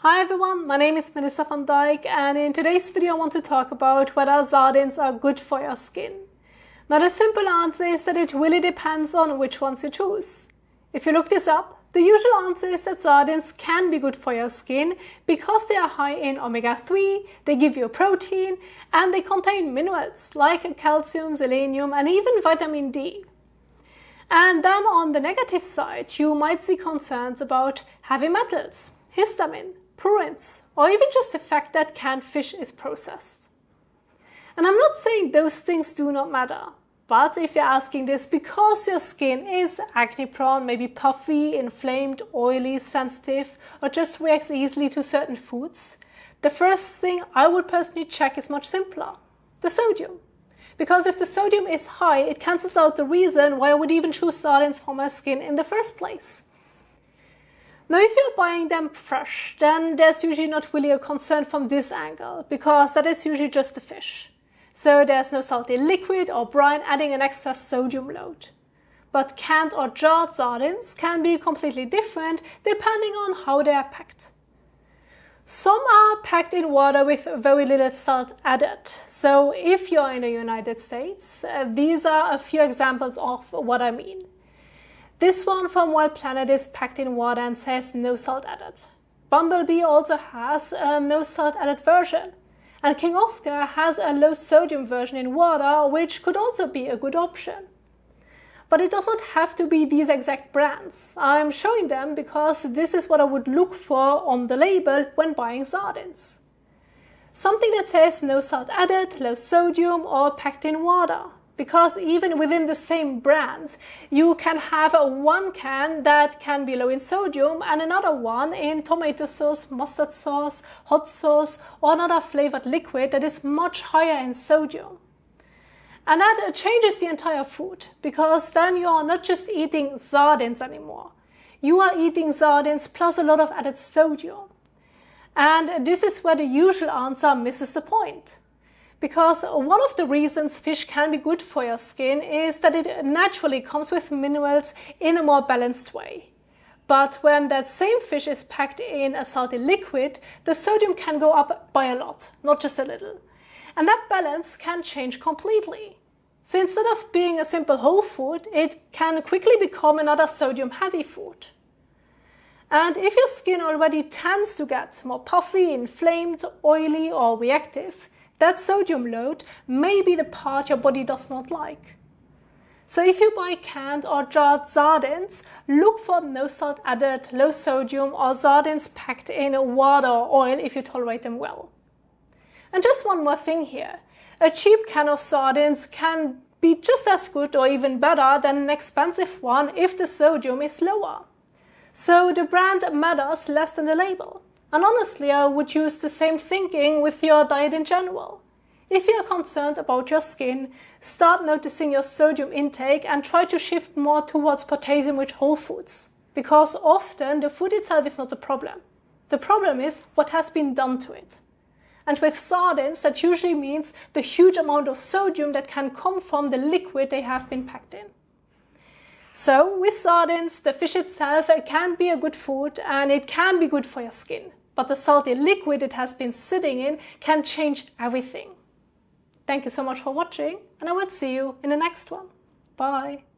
Hi everyone, my name is Melissa van Dijk, and in today's video I want to talk about whether sardines are good for your skin. Now the simple answer is that it really depends on which ones you choose. If you look this up, the usual answer is that sardines can be good for your skin because they are high in omega-3, they give you protein, and they contain minerals like calcium, selenium, and even vitamin D. And then on the negative side, you might see concerns about heavy metals, histamine, purines, or even just the fact that canned fish is processed. And I'm not saying those things do not matter, but if you're asking this because your skin is acne prone, maybe puffy, inflamed, oily, sensitive, or just reacts easily to certain foods, the first thing I would personally check is much simpler: the sodium. Because if the sodium is high, it cancels out the reason why I would even choose sardines for my skin in the first place. Now, if you're buying them fresh, then there's usually not really a concern from this angle, because that is usually just the fish. So there's no salty liquid or brine adding an extra sodium load. But canned or jarred sardines can be completely different depending on how they are packed. Some are packed in water with very little salt added. So if you're in the United States, these are a few examples of what I mean. This one from Wild Planet is packed in water and says no salt added. Bumblebee also has a no salt added version. And King Oscar has a low sodium version in water, which could also be a good option. But it doesn't have to be these exact brands. I'm showing them because this is what I would look for on the label when buying sardines. Something that says no salt added, low sodium, or packed in water. Because even within the same brand, you can have one can that can be low in sodium and another one in tomato sauce, mustard sauce, hot sauce, or another flavored liquid that is much higher in sodium. And that changes the entire food, because then you are not just eating sardines anymore. You are eating sardines plus a lot of added sodium. And this is where the usual answer misses the point. Because one of the reasons fish can be good for your skin is that it naturally comes with minerals in a more balanced way. But when that same fish is packed in a salty liquid, the sodium can go up by a lot, not just a little. And that balance can change completely. So instead of being a simple whole food, it can quickly become another sodium-heavy food. And if your skin already tends to get more puffy, inflamed, oily, or reactive, that sodium load may be the part your body does not like. So if you buy canned or jarred sardines, look for no salt added, low sodium, or sardines packed in water or oil if you tolerate them well. And just one more thing here. A cheap can of sardines can be just as good or even better than an expensive one if the sodium is lower. So the brand matters less than the label. And honestly, I would use the same thinking with your diet in general. If you are concerned about your skin, start noticing your sodium intake and try to shift more towards potassium-rich whole foods. Because often the food itself is not the problem. The problem is what has been done to it. And with sardines, that usually means the huge amount of sodium that can come from the liquid they have been packed in. So with sardines, the fish itself can be a good food and it can be good for your skin. But the salty liquid it has been sitting in can change everything. Thank you so much for watching, and I will see you in the next one. Bye!